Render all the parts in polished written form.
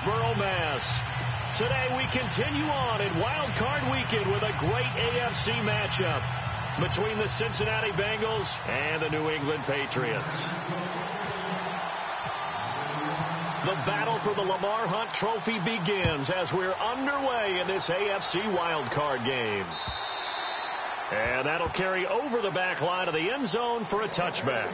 Waynesboro, Mass. Today we continue on in Wild Card Weekend with a great AFC matchup between the Cincinnati Bengals and the New England Patriots. The battle for the Lamar Hunt Trophy begins as we're underway in this AFC Wild Card game. And that'll carry over the back line of the end zone for a touchback.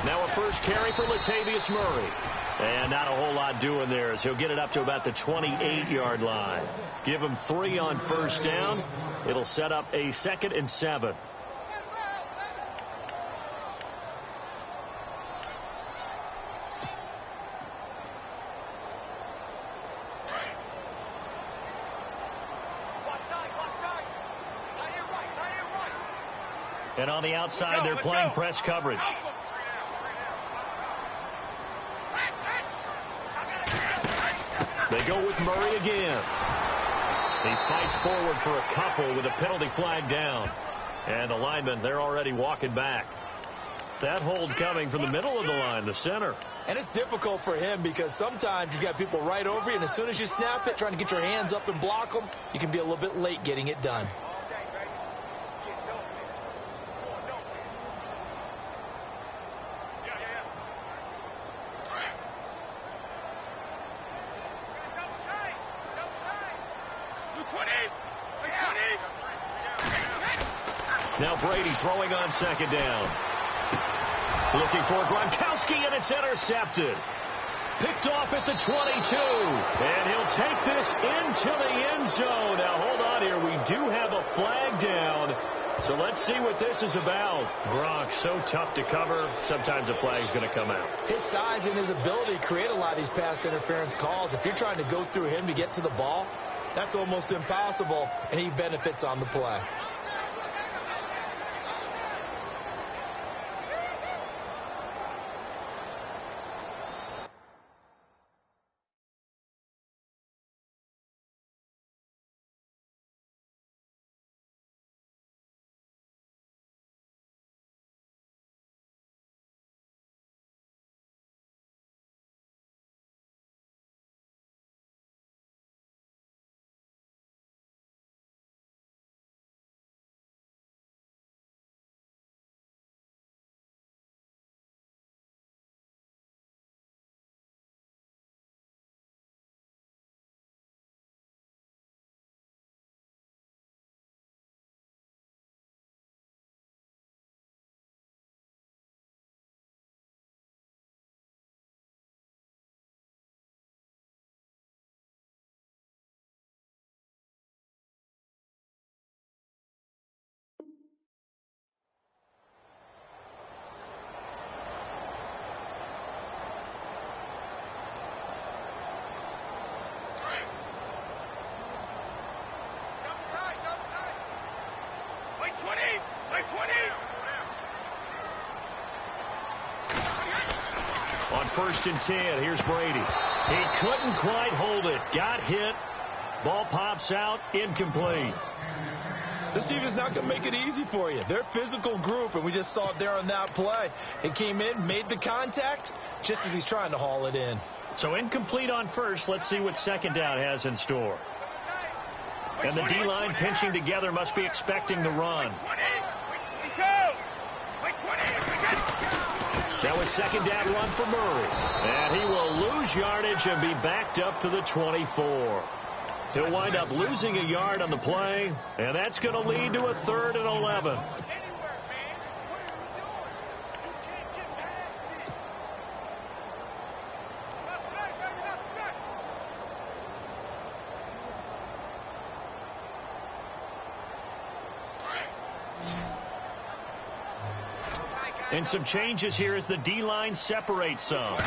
Now a first carry for Latavius Murray. And not a whole lot doing there as he'll get it up to about the 28-yard line. Give him 3 on first down. It'll set up a 2nd and 7. And on the outside, they're playing press coverage. They go with Murray again. He fights forward for a couple with a penalty flag down. And the linemen, they're already walking back. That hold coming from the middle of the line, the center. And it's difficult for him because sometimes you got people right over you, and as soon as you snap it, trying to get your hands up and block them, you can be a little bit late getting it done. Now Brady throwing on 2nd down. Looking for Gronkowski, and it's intercepted. Picked off at the 22. And he'll take this into the end zone. Now, hold on here. We do have a flag down. So let's see what this is about. Gronk, so tough to cover. Sometimes a flag's going to come out. His size and his ability to create a lot of these pass interference calls. If you're trying to go through him to get to the ball, that's almost impossible, and he benefits on the play. On 1st and 10, here's Brady. He couldn't quite hold it. Got hit. Ball pops out. Incomplete. This defense is not going to make it easy for you. They're a physical group, and we just saw it there on that play. It came in, made the contact, just as he's trying to haul it in. So incomplete on first. Let's see what 2nd down has in store. And the D-line pinching together must be expecting the run. Now a 2nd down run for Murray. And he will lose yardage and be backed up to the 24. He'll wind up losing a yard on the play, and that's going to lead to a 3rd and 11. And some changes here as the D-line separates some.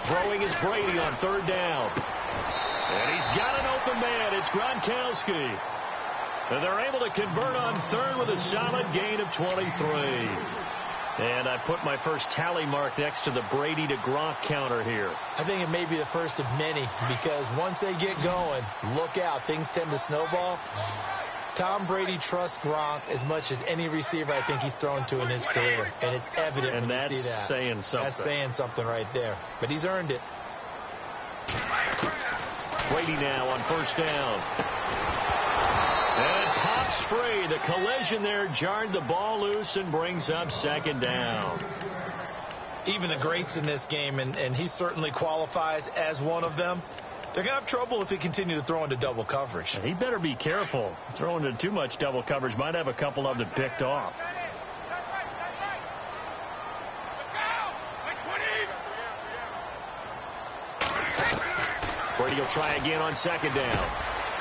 Throwing is Brady on third down. And he's got an open man. It's Gronkowski. And they're able to convert on third with a solid gain of 23. And I put my first tally mark next to the Brady to Gronk counter here. I think it may be the first of many, because once they get going, look out. Things tend to snowball. Tom Brady trusts Gronk as much as any receiver I think he's thrown to in his career. And it's evident when you see that. And that's saying something. That's saying something right there. But he's earned it. Brady now on first down. And it pops free. The collision there jarred the ball loose and brings up second down. Even the greats in this game, and he certainly qualifies as one of them, they're going to have trouble if they continue to throw into double coverage. He better be careful. Throwing into too much double coverage might have a couple of them picked off. Brady will try again on second down.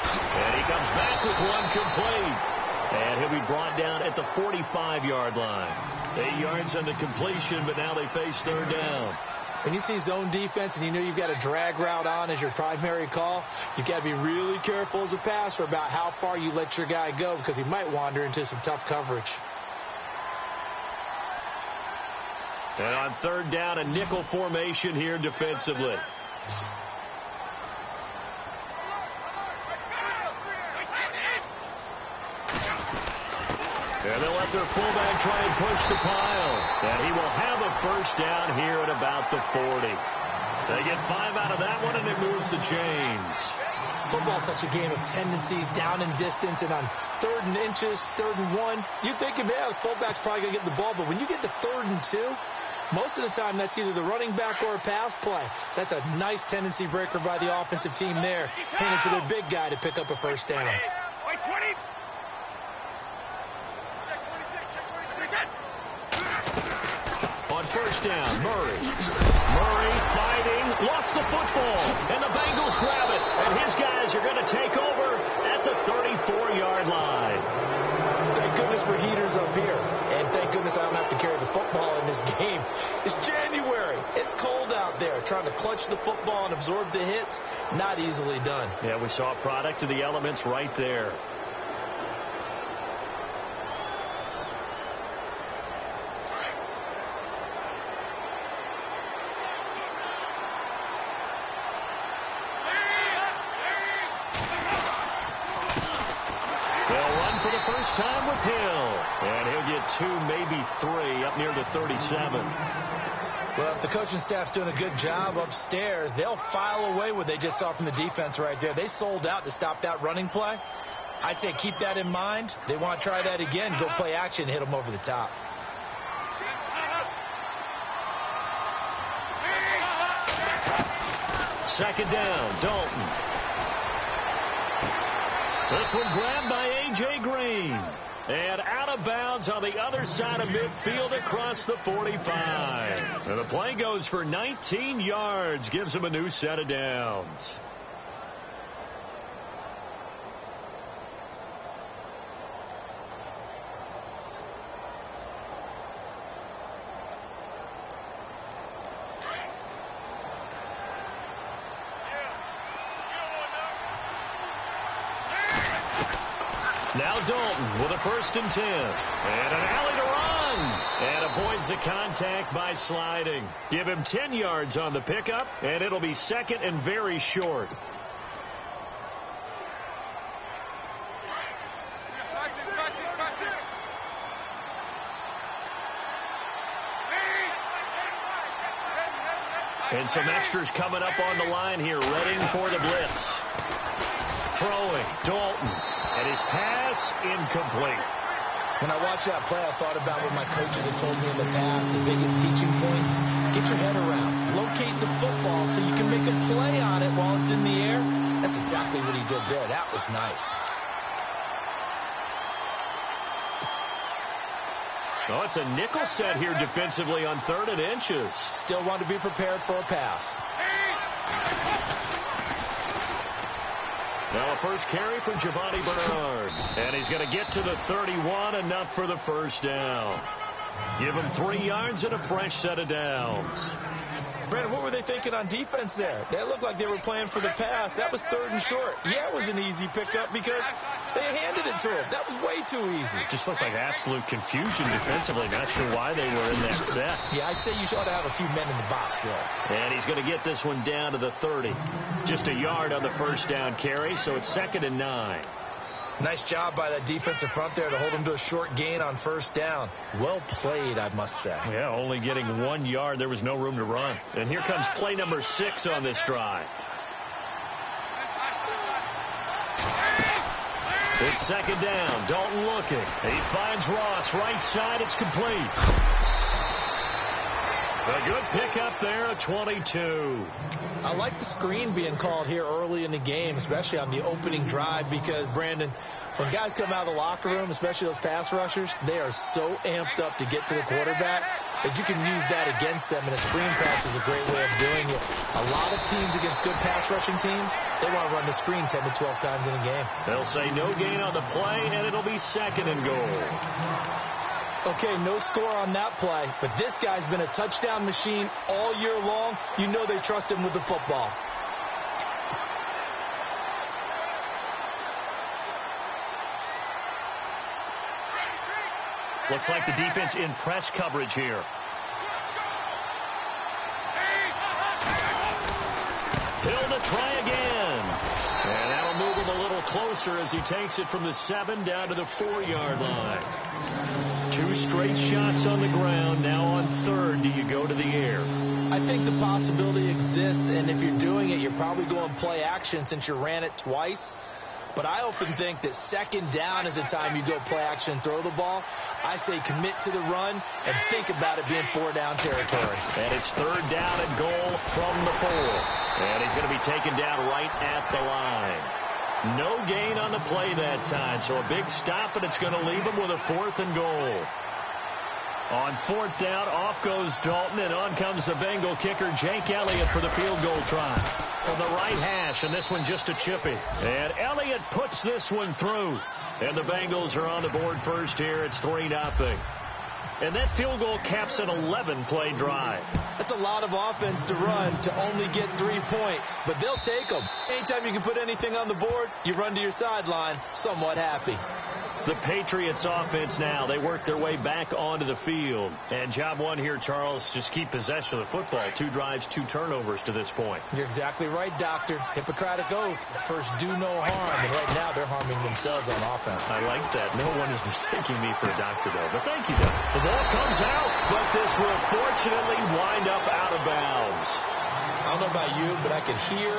And he comes back with one complete. And he'll be brought down at the 45-yard line. 8 yards on the completion, but now they face third down. When you see zone defense and you know you've got a drag route on as your primary call, you've got to be really careful as a passer about how far you let your guy go, because he might wander into some tough coverage. And on third down, a nickel formation here defensively. And they'll let their fullback try and push the pile. And he will have a first down here at about the 40. They get 5 out of that one, and it moves the chains. Football's such a game of tendencies, down in distance, and on 3rd and inches, 3rd and 1, you think, yeah, the fullback's probably going to get the ball. But when you get to 3rd and 2, most of the time that's either the running back or a pass play. So that's a nice tendency breaker by the offensive team there, handing to their big guy to pick up a first down. On first down, Murray fighting, lost the football, and the Bengals grab it, and his guys are going to take over at the 34-yard line. Thank goodness for heaters up here, and thank goodness I don't have to carry the football in this game. It's January. It's cold out there. Trying to clutch the football and absorb the hits, not easily done. Yeah, we saw a product of the elements right there. Time with Hill, and he'll get 2, maybe 3, up near the 37. Well, if the coaching staff's doing a good job upstairs, they'll file away what they just saw from the defense right there. They sold out to stop that running play. I'd say keep that in mind. They want to try that again, go play action, hit them over the top. Second down, Dalton. This one grabbed by A.J. Green. And out of bounds on the other side of midfield across the 45. And the play goes for 19 yards. Gives him a new set of downs. Now Dalton with a 1st and 10. And an alley to run. And avoids the contact by sliding. Give him 10 yards on the pickup, and it'll be 2nd and very short. And some extras coming up on the line here, readying for the blitz. Throwing, Dalton. And his pass incomplete. When I watched that play, I thought about what my coaches had told me in the past. The biggest teaching point, get your head around. Locate the football so you can make a play on it while it's in the air. That's exactly what he did there. That was nice. Oh, it's a nickel set here defensively on 3rd and inches. Still want to be prepared for a pass. Now a first carry from Giovanni Bernard. And he's going to get to the 31, enough for the first down. Give him 3 yards and a fresh set of downs. Brandon, what were they thinking on defense there? They looked like they were playing for the pass. That was 3rd and short. Yeah, it was an easy pickup because they handed it to him. That was way too easy. It just looked like absolute confusion defensively. Not sure why they were in that set. Yeah, I'd say you ought to have a few men in the box there. And he's going to get this one down to the 30. Just a yard on the first down carry, so it's 2nd and 9. Nice job by that defensive front there to hold him to a short gain on first down. Well played, I must say. Yeah, only getting 1 yard. There was no room to run. And here comes play number 6 on this drive. It's 2nd down. Dalton looking. He finds Ross. Right side. It's complete. A good pickup there at 22. I like the screen being called here early in the game, especially on the opening drive, because, Brandon, when guys come out of the locker room, especially those pass rushers, they are so amped up to get to the quarterback that you can use that against them, and a screen pass is a great way of doing it. A lot of teams against good pass rushing teams, they want to run the screen 10 to 12 times in a game. They'll say no gain on the play, and it'll be 2nd and goal. Okay, no score on that play, but this guy's been a touchdown machine all year long. You know they trust him with the football. Looks like the defense in press coverage here. Hill to try again. And that'll move him a little closer as he takes it from the 7 down to the 4-yard line. 2 straight shots on the ground. Now on 3rd, do you go to the air? I think the possibility exists, and if you're doing it, you're probably going play action since you ran it twice. But I often think that 2nd down is the time you go play action and throw the ball. I say commit to the run and think about it being 4-down territory. And it's 3rd down and goal from the 4. And he's going to be taken down right at the line. No gain on the play that time, so a big stop, and it's going to leave him with a 4th and goal. On 4th down, off goes Dalton, and on comes the Bengal kicker, Jake Elliott, for the field goal try. On the right hash, and this one just a chippy. And Elliott puts this one through. And the Bengals are on the board first here. It's 3-0. And that field goal caps an 11-play drive. That's a lot of offense to run to only get 3 points, but they'll take them. Anytime you can put anything on the board, you run to your sideline somewhat happy. The Patriots offense now, they work their way back onto the field. And job one here, Charles, just keep possession of the football. 2 drives, 2 turnovers to this point. You're exactly right, Doctor. Hippocratic oath. First, do no harm. And right now, they're harming themselves on offense. I like that. No one is mistaking me for a doctor, though. But thank you, though. The ball comes out, but this will fortunately wind up out of bounds. I don't know about you, but I can hear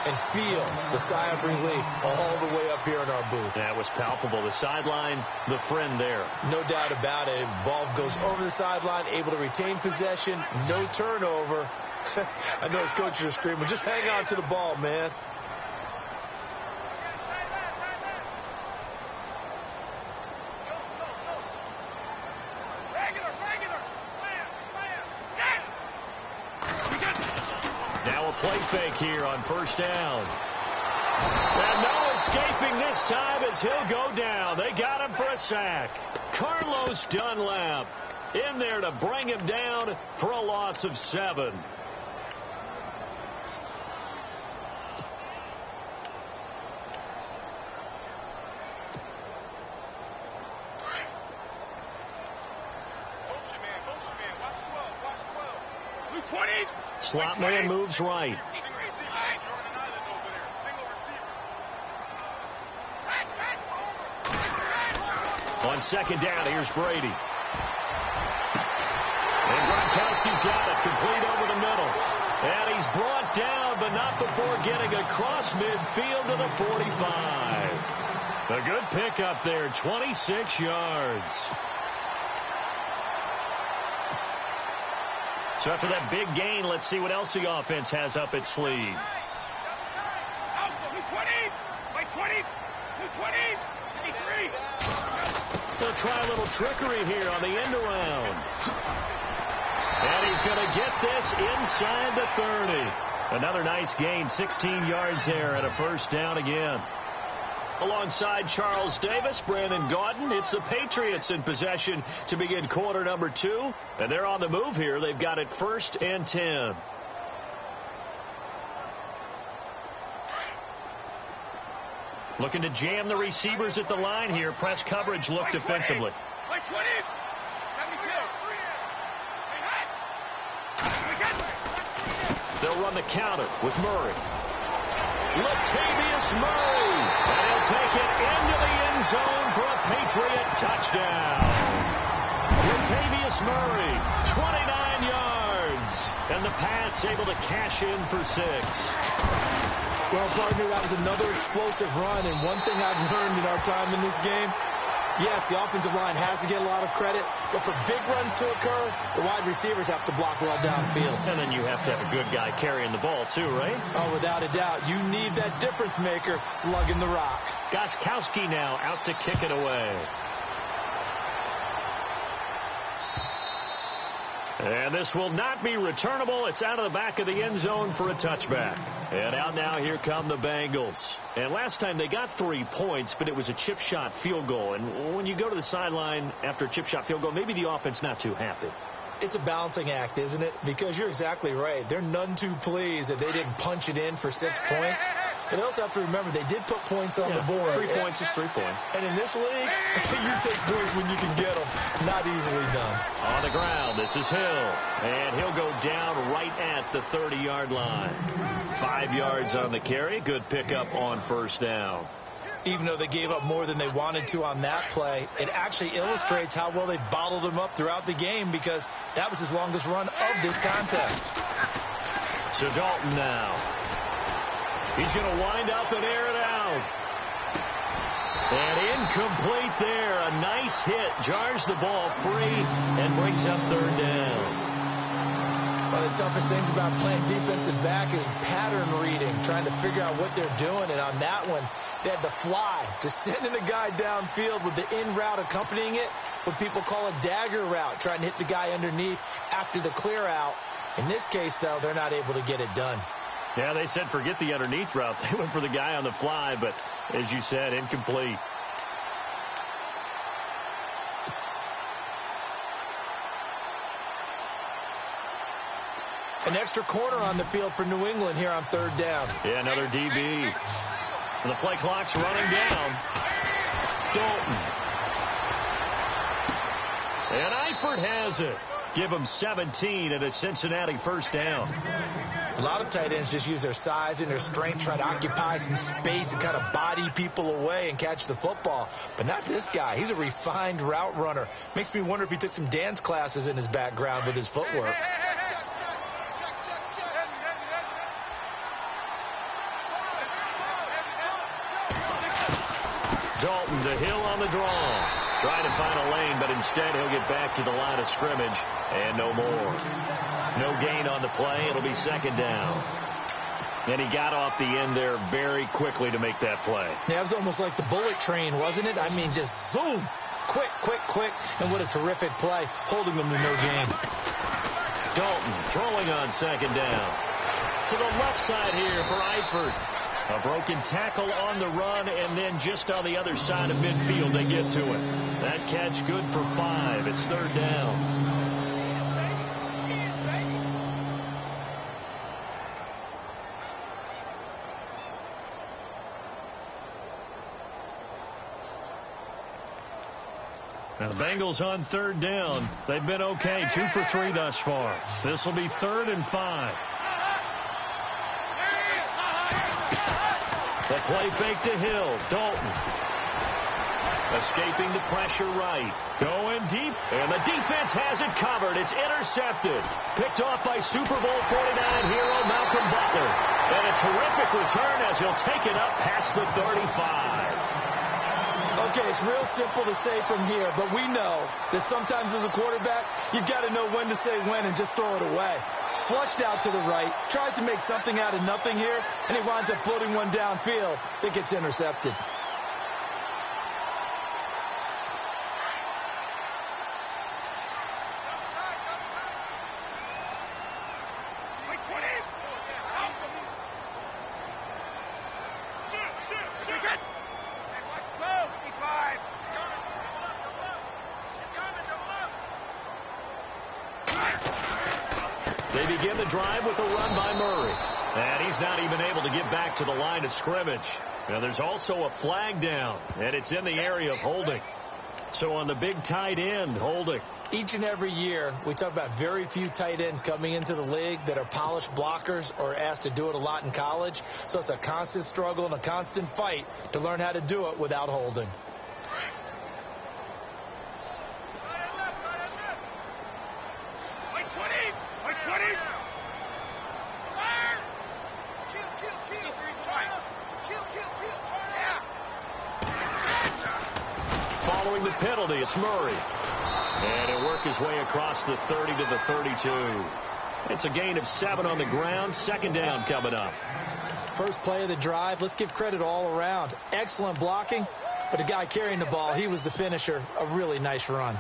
and feel the sigh of relief all the way up here in our booth. That was palpable. The sideline, the friend there. No doubt about it. Ball goes over the sideline, able to retain possession, no turnover. I know his coaches are screaming, just hang on to the ball, man. Fake here on first down. And no escaping this time as he'll go down. They got him for a sack. Carlos Dunlap in there to bring him down for a loss of 7. Slot man moves right. On second down, here's Brady. And Gronkowski's got it, complete over the middle. And he's brought down, but not before getting across midfield to the 45. A good pickup there, 26 yards. So after that big gain, let's see what else the offense has up its sleeve. They'll try a little trickery here on the end around. And he's going to get this inside the 30. Another nice gain, 16 yards there, and a first down again. alongside Charles Davis, Brandon Gaudin. It's the Patriots in possession to begin quarter number 2. And they're on the move here. They've got it 1st and 10. Looking to jam the receivers at the line here. Press coverage look defensively. They'll run the counter with Murray. Latavius Murray. And he'll take it into the end zone for a Patriot touchdown. Latavius Murray, 29 yards. And the Pats able to cash in for 6. Well, partner, that was another explosive run. And one thing I've learned in our time in this game, yes, the offensive line has to get a lot of credit, but for big runs to occur, the wide receivers have to block well downfield. And then you have to have a good guy carrying the ball, too, right? Oh, without a doubt. You need that difference maker lugging the rock. Gostkowski now out to kick it away. And this will not be returnable. It's out of the back of the end zone for a touchback. And out now, here come the Bengals. And last time they got 3 points, but it was a chip shot field goal. And when you go to the sideline after a chip shot field goal, maybe the offense not too happy. It's a balancing act, isn't it? Because you're exactly right. They're none too pleased that they didn't punch it in for 6 points. But they also have to remember they did put points on the board. 3 points is 3 points. And in this league, you take points when you can get them. Not easily done. On the ground, this is Hill. And he'll go down right at the 30-yard line. 5 yards on the carry. Good pickup on 1st down. Even though they gave up more than they wanted to on that play, it actually illustrates how well they bottled them up throughout the game, because that was his longest run of this contest. So Dalton now. He's going to wind up and air it out. And incomplete there. A nice hit. Jars the ball free and brings up 3rd down. One of the toughest things about playing defensive back is pattern reading, trying to figure out what they're doing. And on that one, they had the fly, just sending a guy downfield with the in route accompanying it, what people call a dagger route, trying to hit the guy underneath after the clear out. In this case, though, they're not able to get it done. Yeah, they said forget the underneath route. They went for the guy on the fly, but as you said, incomplete. An extra corner on the field for New England here on 3rd down. Yeah, another DB. The play clock's running down. Dalton. And Eifert has it. Give him 17 and a Cincinnati 1st down. A lot of tight ends just use their size and their strength, try to occupy some space and kind of body people away and catch the football. But not this guy. He's a refined route runner. Makes me wonder if he took some dance classes in his background with his footwork. Dalton to Hill on the draw. Trying to find a lane, but instead he'll get back to the line of scrimmage and no more. No gain on the play. It'll be 2nd down. And he got off the end there very quickly to make that play. Yeah, it was almost like the bullet train, wasn't it? I mean, just zoom. Quick, quick, quick. And what a terrific play, holding them to no gain. Dalton throwing on 2nd down. To the left side here for Eifert. A broken tackle on the run, and then just on the other side of midfield, they get to it. That catch good for 5. It's 3rd down. Now the Bengals on 3rd down. They've been okay. 2 for 3 thus far. This will be 3rd and 5. The play fake to Hill. Dalton. Escaping the pressure right. Going deep. And the defense has it covered. It's intercepted. Picked off by Super Bowl 49 hero Malcolm Butler. And a terrific return as he'll take it up past the 35. Okay, it's real simple to say from here, but we know that sometimes as a quarterback, you've got to know when to say when and just throw it away. Flushed out to the right, tries to make something out of nothing here, and he winds up floating one downfield that gets intercepted. They begin the drive with a run by Murray. And he's not even able to get back to the line of scrimmage. Now, there's also a flag down, and it's in the area of holding. So on the big tight end, holding. Each and every year, we talk about very few tight ends coming into the league that are polished blockers or asked to do it a lot in college. So it's a constant struggle and a constant fight to learn how to do it without holding. Following the penalty, it's Murray. And he'll work his way across the 30 to the 32. It's a gain of 7 on the ground. Second down coming up. First play of the drive. Let's give credit all around. Excellent blocking, but the guy carrying the ball, he was the finisher. A really nice run.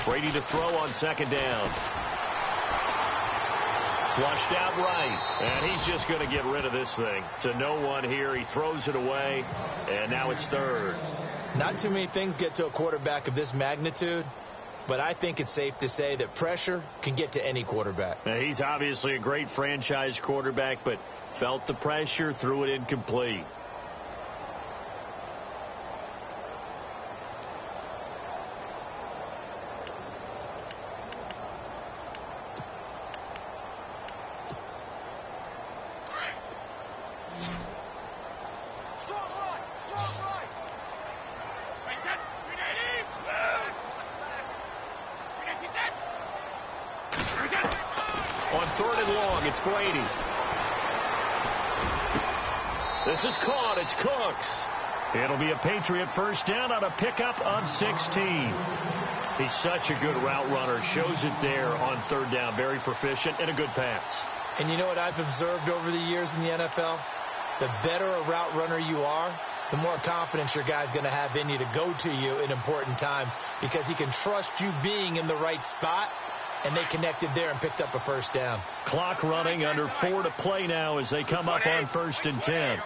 Brady to throw on second down. Flushed out right. And he's just going to get rid of this thing. To no one here. He throws it away. And now it's third. Not too many things get to a quarterback of this magnitude. But I think it's safe to say that pressure can get to any quarterback. Now, he's obviously a great franchise quarterback, but felt the pressure, threw it incomplete. On third and long, it's Brady. This is caught. It's Cooks. It'll be a Patriot first down on a pickup of 16. He's such a good route runner. Shows it there on third down. Very proficient and a good pass. And you know what I've observed over the years in the NFL? The better a route runner you are, the more confidence your guy's going to have in you to go to you in important times because he can trust you being in the right spot. And they connected there and picked up a first down. Clock running, under 4 to play now as they come up on 1st and 10.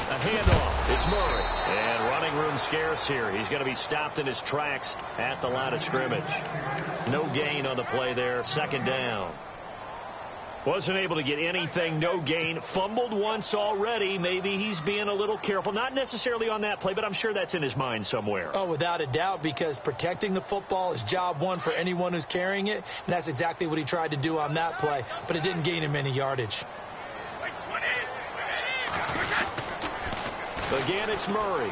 A handoff. It's Murray. And running room scarce here. He's going to be stopped in his tracks at the line of scrimmage. No gain on the play there. Second down. Wasn't able to get anything, no gain. Fumbled once already. Maybe he's being a little careful. Not necessarily on that play, but I'm sure that's in his mind somewhere. Oh, without a doubt, because protecting the football is job one for anyone who's carrying it, and that's exactly what he tried to do on that play, but it didn't gain him any yardage. Again, it's Murray.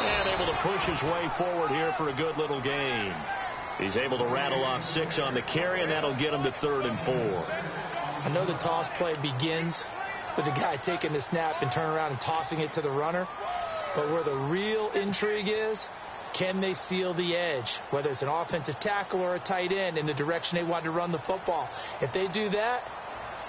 And able to push his way forward here for a good little gain. He's able to rattle off 6 on the carry, and that'll get him to 3rd and 4. I know the toss play begins with the guy taking the snap and turning around and tossing it to the runner. But where the real intrigue is, can they seal the edge, whether it's an offensive tackle or a tight end, in the direction they want to run the football? If they do that,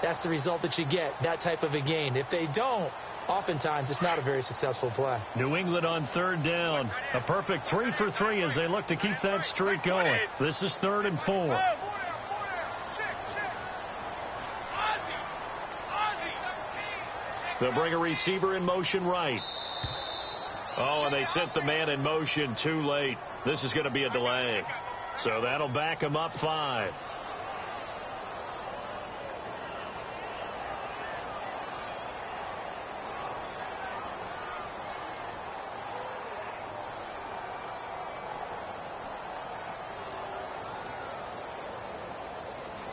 that's the result that you get, that type of a gain. If they don't, oftentimes it's not a very successful play. New England on 3rd down. A perfect 3 for 3 as they look to keep that streak going. This is 3rd and 4. They'll bring a receiver in motion right. Oh, and they sent the man in motion too late. This is going to be a delay. So that'll back him up 5.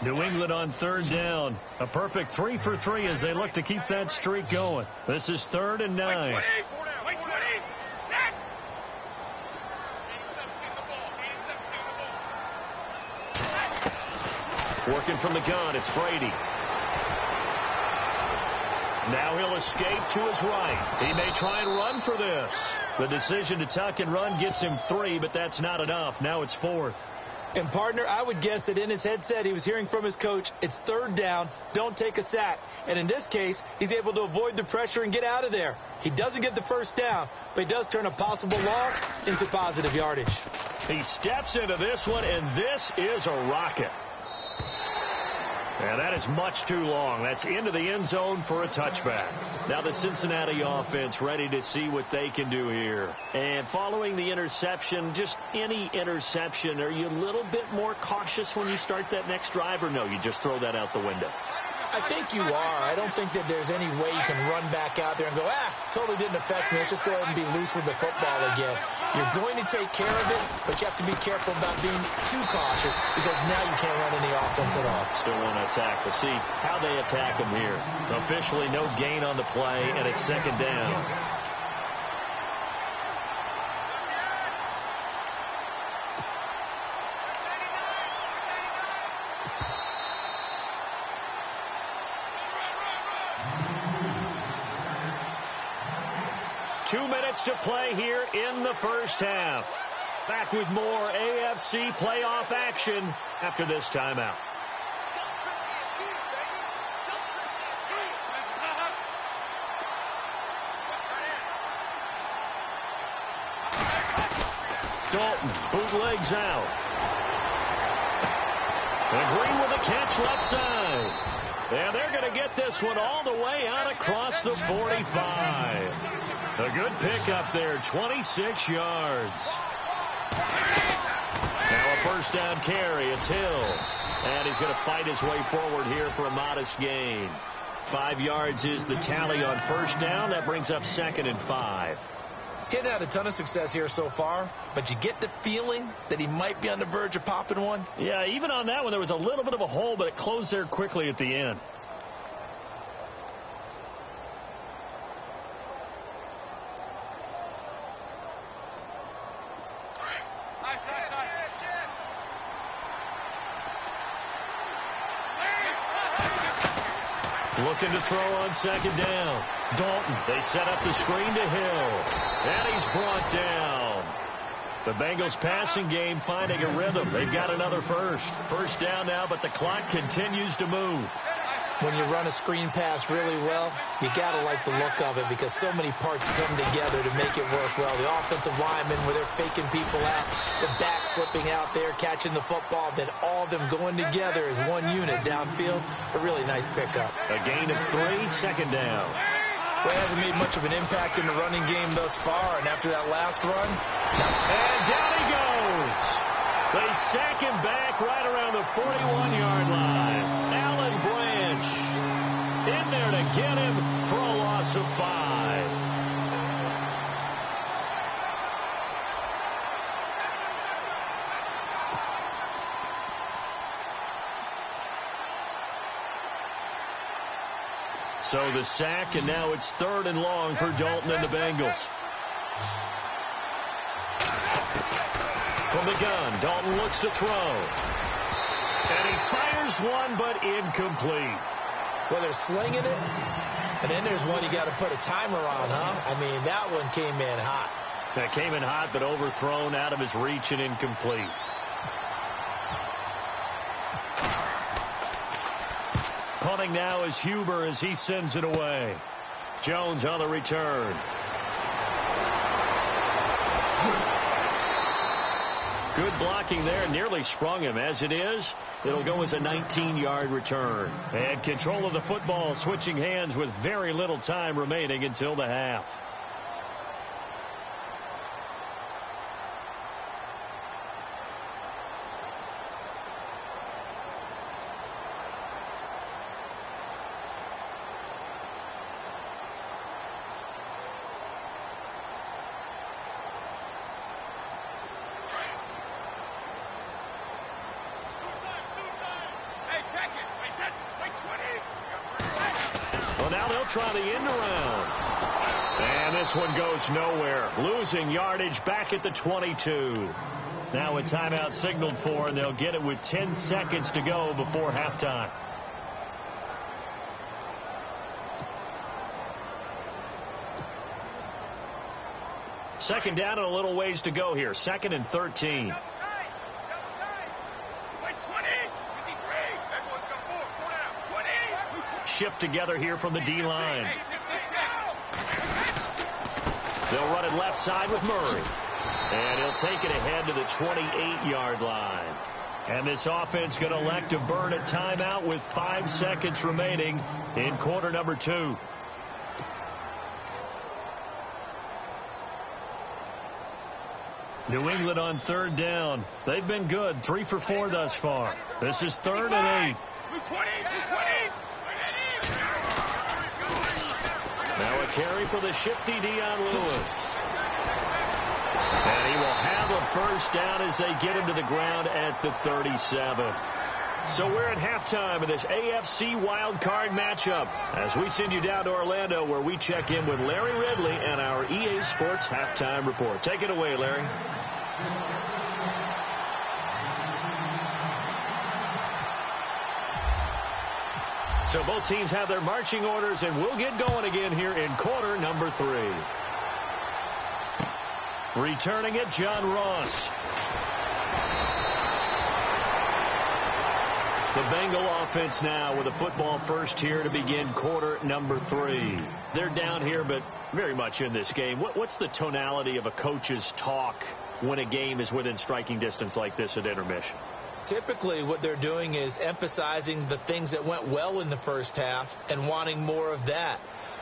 New England on 3rd down. A perfect 3 for 3 as they look to keep that streak going. This is 3rd and 9. Working from the gun, it's Brady. Now he'll escape to his right. He may try and run for this. The decision to tuck and run gets him 3, but that's not enough. Now it's 4th. And, partner, I would guess that in his headset he was hearing from his coach, it's 3rd down, don't take a sack. And in this case, he's able to avoid the pressure and get out of there. He doesn't get the first down, but he does turn a possible loss into positive yardage. He steps into this one, and this is a rocket. And that is much too long. That's into the end zone for a touchback. Now the Cincinnati offense ready to see what they can do here. And following the interception, just any interception, are you a little bit more cautious when you start that next drive, or no, you just throw that out the window? I think you are. I don't think that there's any way you can run back out there and go, totally didn't affect me. Let's just go ahead and be loose with the football again. You're going to take care of it, but you have to be careful about being too cautious because now you can't run any offense at all. Still want to attack. We'll see how they attack him here. Officially no gain on the play, and it's second down. 2 minutes to play here in the first half. Back with more AFC playoff action after this timeout. Dalton bootlegs out. And Green with a catch left side. And they're going to get this one all the way out across the 45. A good pickup there, 26 yards. Now a first down carry. It's Hill. And he's going to fight his way forward here for a modest gain. 5 yards is the tally on first down. That brings up 2nd and 5. He's had a ton of success here so far, but you get the feeling that he might be on the verge of popping one. Yeah, even on that one, there was a little bit of a hole, but it closed there quickly at the end. Looking to throw on second down. Dalton. They set up the screen to Hill. And he's brought down. The Bengals passing game finding a rhythm. They've got another first. First down now, but the clock continues to move. When you run a screen pass really well, you got to like the look of it because so many parts come together to make it work well. The offensive linemen where they're faking people out, the back slipping out there, catching the football, then all of them going together as one unit downfield. A really nice pickup. A gain of 3, second down. Well, it hasn't made much of an impact in the running game thus far, and after that last run. And down he goes. They sack him back right around the 41-yard line. Alan Branch in there to get him for a loss of 5. So the sack, and now it's 3rd and long for Dalton and the Bengals. From the gun, Dalton looks to throw. And he fires one, but incomplete. Well, they're slinging it, and then there's one you got to put a timer on, huh? I mean, that one came in hot. That came in hot, but overthrown out of his reach and incomplete. Punting now is Huber as he sends it away. Jones on the return. Good blocking there. Nearly sprung him. As it is, it'll go as a 19-yard return. And control of the football switching hands with very little time remaining until the half. Try the end around. And this one goes nowhere. Losing yardage back at the 22. Now a timeout signaled for, and they'll get it with 10 seconds to go before halftime. Second down and a little ways to go here. 2nd and 13. Shift together here from the D-line. They'll run it left side with Murray. And he'll take it ahead to the 28-yard line. And this offense going to elect to burn a timeout with 5 seconds remaining in quarter number 2. New England on 3rd down. They've been good. 3 for 4 thus far. This is 3rd and 8. Now a carry for the shifty Dion Lewis. And he will have a first down as they get him to the ground at the 37. So we're at halftime of this AFC wildcard matchup as we send you down to Orlando where we check in with Larry Ridley and our EA Sports Halftime Report. Take it away, Larry. So both teams have their marching orders, and we'll get going again here in quarter number 3. Returning it, John Ross. The Bengal offense now with a football first here to begin quarter number 3. They're down here, but very much in this game. What's the tonality of a coach's talk when a game is within striking distance like this at intermission? Typically, what they're doing is emphasizing the things that went well in the first half and wanting more of that.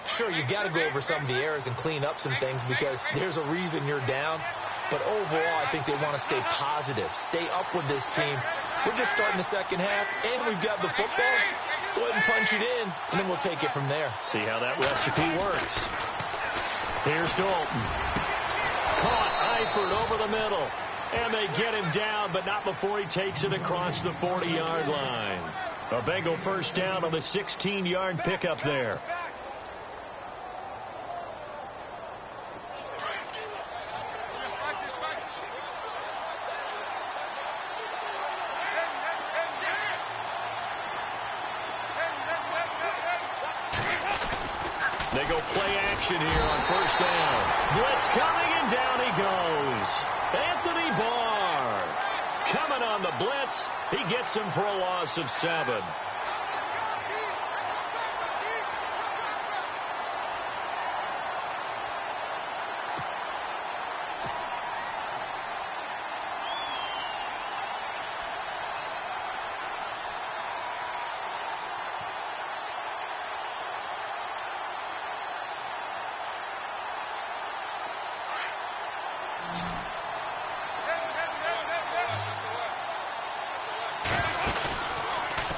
Sure, you've got to go over some of the errors and clean up some things because there's a reason you're down. But overall, I think they want to stay positive, stay up with this team. We're just starting the second half, and we've got the football. Let's go ahead and punch it in, and then we'll take it from there. See how that recipe works. Here's Dalton. Caught Eifert over the middle. And they get him down, but not before he takes it across the 40-yard line. A Bengal first down on the 16-yard pickup there. They go play action here on first down. Blitz coming, and down he goes. Anthony Barr coming on the blitz. He gets him for a loss of 7.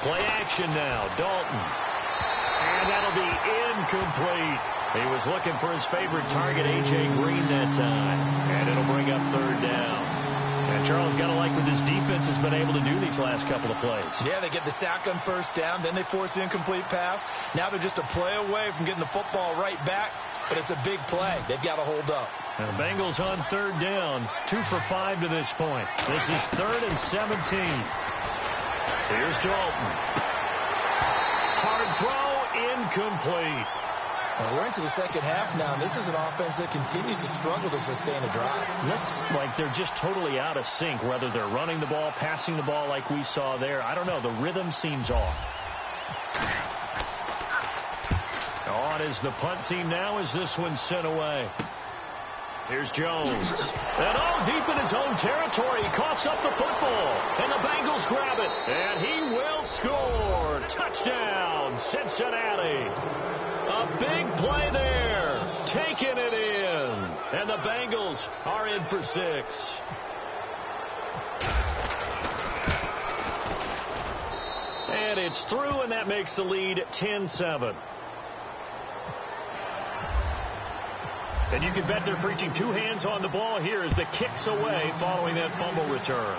Play action now, Dalton. And that'll be incomplete. He was looking for his favorite target, A.J. Green, that time. And it'll bring up 3rd down. And Charles, got to like what this defense has been able to do these last couple of plays. Yeah, they get the sack on first down, then they force the incomplete pass. Now they're just a play away from getting the football right back, but it's a big play. They've got to hold up. And the Bengals on 3rd down, 2 for 5 to this point. This is 3rd and 17. Here's Dalton. Hard throw, incomplete. Well, we're into the second half now. This is an offense that continues to struggle to sustain a drive. Looks like they're just totally out of sync, whether they're running the ball, passing the ball like we saw there. I don't know. The rhythm seems off. On is the punt team now as this one's sent away. Here's Jones. And deep in his own territory. He coughs up the football. And the Bengals grab it. And he will score. Touchdown, Cincinnati. A big play there. Taking it in. And the Bengals are in for 6. And it's through, and that makes the lead 10-7. And you can bet they're preaching 2 hands on the ball here as the kick's away following that fumble return.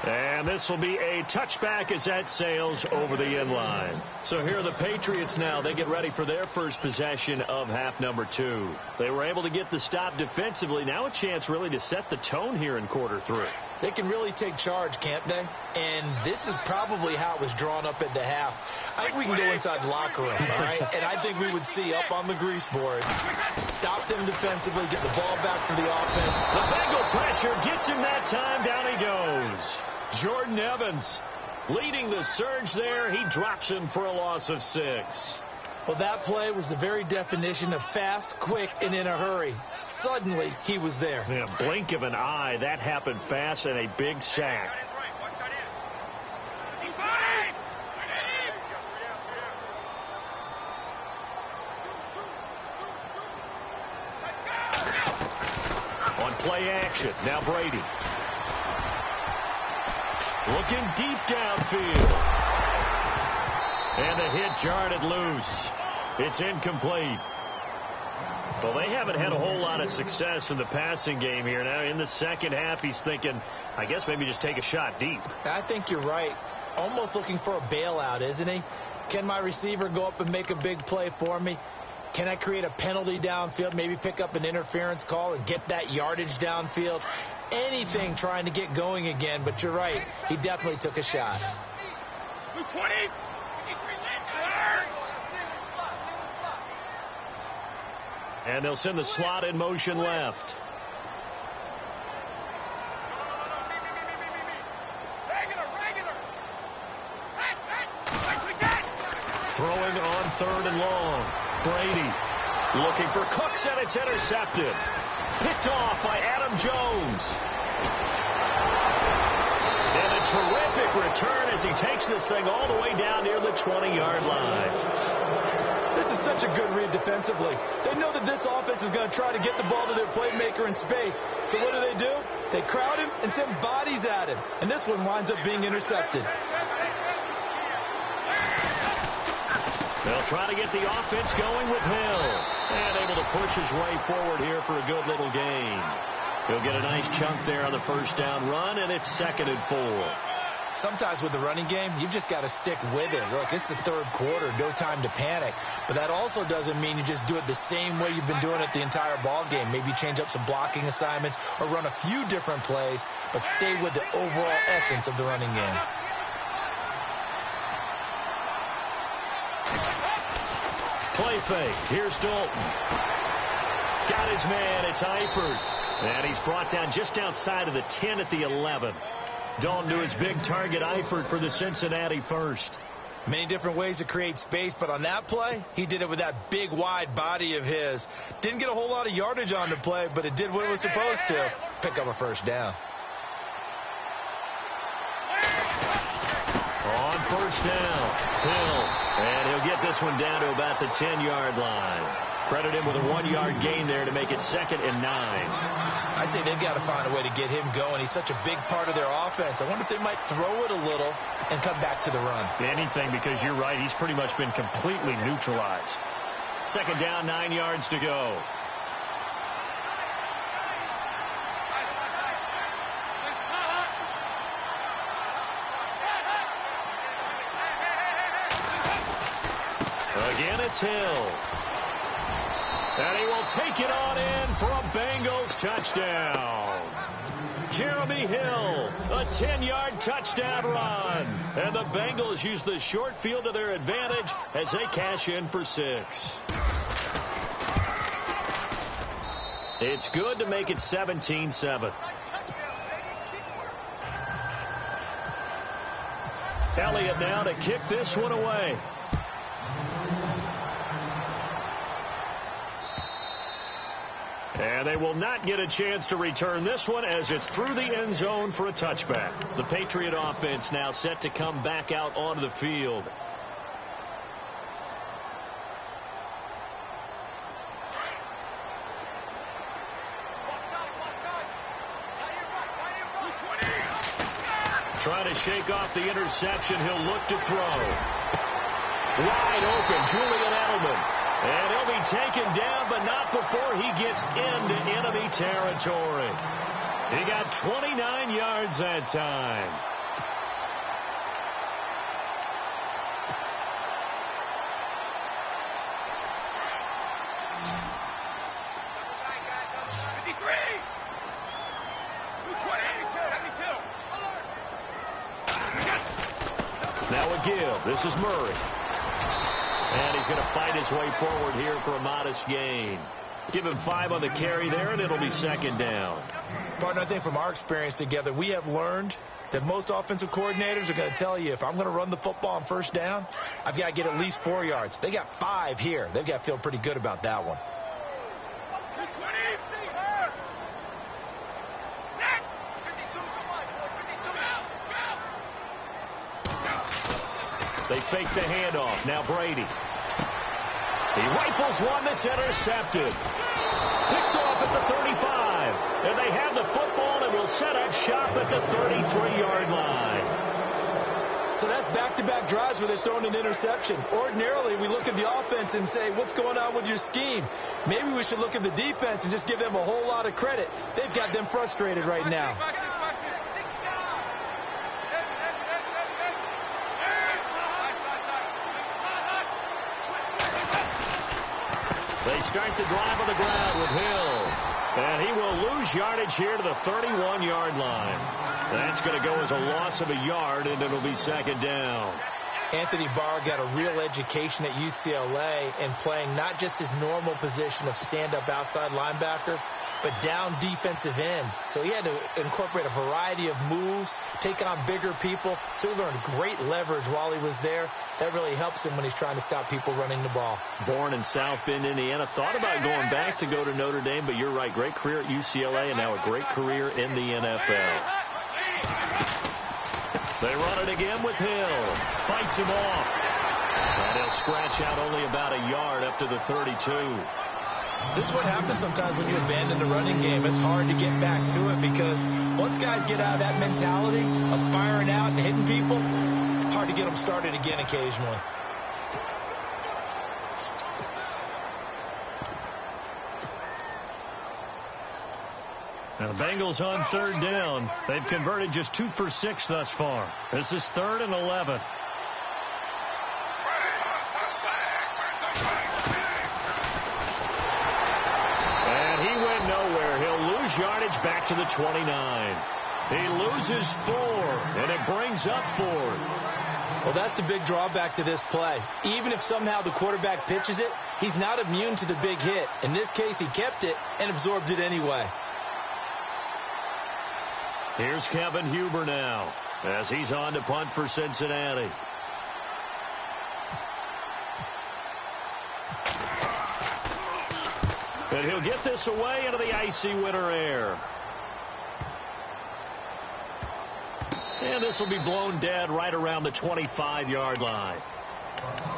And this will be a touchback as that sails over the end line. So here are the Patriots now. They get ready for their first possession of half number 2. They were able to get the stop defensively. Now a chance really to set the tone here in quarter 3. They can really take charge, can't they? And this is probably how it was drawn up at the half. I think we can go inside the locker room, all right? And I think we would see up on the grease boards, stop them defensively, get the ball back for the offense. The Bengal pressure gets him that time. Down he goes. Jordan Evans leading the surge there. He drops him for a loss of 6. Well, that play was the very definition of fast, quick, and in a hurry. Suddenly, he was there. In a blink of an eye, that happened fast and a big sack. On play action, now Brady. Looking deep downfield. And the hit jarred it loose. It's incomplete. Well, they haven't had a whole lot of success in the passing game here. Now, in the second half, he's thinking, I guess maybe just take a shot deep. I think you're right. Almost looking for a bailout, isn't he? Can my receiver go up and make a big play for me? Can I create a penalty downfield, maybe pick up an interference call and get that yardage downfield? Anything trying to get going again, but you're right. He definitely took a shot. 20. And they'll send the slot in motion left. Throwing on 3rd and long. Brady looking for Cooks, and it's intercepted. Picked off by Adam Jones. And a terrific return as he takes this thing all the way down near the 20-yard line. This is such a good read defensively. They know that this offense is going to try to get the ball to their playmaker in space. So what do? They crowd him and send bodies at him. And this one winds up being intercepted. They'll try to get the offense going with Hill. And able to push his way forward here for a good little gain. He'll get a nice chunk there on the first down run, and it's 2nd and 4. Sometimes with the running game, you've just got to stick with it. Look, it's the 3rd quarter, no time to panic. But that also doesn't mean you just do it the same way you've been doing it the entire ball game. Maybe change up some blocking assignments or run a few different plays, but stay with the overall essence of the running game. Play fake. Here's Dalton. Got his man. It's Eifert. And he's brought down just outside of the 10 at the 11. Dalton to his big target, Eifert, for the Cincinnati first. Many different ways to create space, but on that play, he did it with that big, wide body of his. Didn't get a whole lot of yardage on the play, but it did what it was supposed to. Pick up a first down. On first down, Hill. And he'll get this one down to about the 10-yard line. Credit him with a 1-yard gain there to make it 2nd and 9. I'd say they've got to find a way to get him going. He's such a big part of their offense. I wonder if they might throw it a little and come back to the run. Anything, because you're right. He's pretty much been completely neutralized. 2nd down, 9 yards to go. Again, it's Hill. And he will take it on in for a Bengals touchdown. Jeremy Hill, a 10-yard touchdown run. And the Bengals use the short field to their advantage as they cash in for 6. It's good to make it 17-7. Elliott now to kick this one away. And they will not get a chance to return this one as it's through the end zone for a touchback. The Patriot offense now set to come back out onto the field. Trying to shake off the interception. He'll look to throw. Wide open, Julian Edelman. And he'll be taken down, but not before he gets into enemy territory. He got 29 yards that time. Now a give. This is Murray. And he's going to fight his way forward here for a modest gain. Give him 5 on the carry there, and it'll be 2nd down. Partner, I think from our experience together, we have learned that most offensive coordinators are going to tell you, if I'm going to run the football on first down, I've got to get at least 4 yards. They got 5 here. They've got to feel pretty good about that one. They fake the handoff. Now Brady. He rifles one that's intercepted. Picked off at the 35. And they have the football and will set up shop at the 33-yard line. So that's back-to-back drives where they're throwing an interception. Ordinarily, we look at the offense and say, what's going on with your scheme? Maybe we should look at the defense and just give them a whole lot of credit. They've got them frustrated right now. They start the drive on the ground with Hill. And he will lose yardage here to the 31-yard line. That's going to go as a loss of a yard, and it'll be second down. Anthony Barr got a real education at UCLA in playing not just his normal position of stand-up outside linebacker, but down defensive end. So he had to incorporate a variety of moves, take on bigger people. So he learned great leverage while he was there. That really helps him when he's trying to stop people running the ball. Born in South Bend, Indiana. Thought about going back to go to Notre Dame, but you're right. Great career at UCLA and now a great career in the NFL. They run it again with Hill. Fights him off. And he'll scratch out only about a yard up to the 32. This is what happens sometimes when you abandon the running game. It's hard to get back to it because once guys get out of that mentality of firing out and hitting people, hard to get them started again occasionally. Now the Bengals on third down. They've converted just 2 for 6 thus far. This is 3rd and 11. And he went nowhere. He'll lose yardage back to the 29. He loses 4, and it brings up 4th. Well, that's the big drawback to this play. Even if somehow the quarterback pitches it, he's not immune to the big hit. In this case, he kept it and absorbed it anyway. Here's Kevin Huber now as he's on to punt for Cincinnati. And he'll get this away into the icy winter air. And this will be blown dead right around the 25-yard line.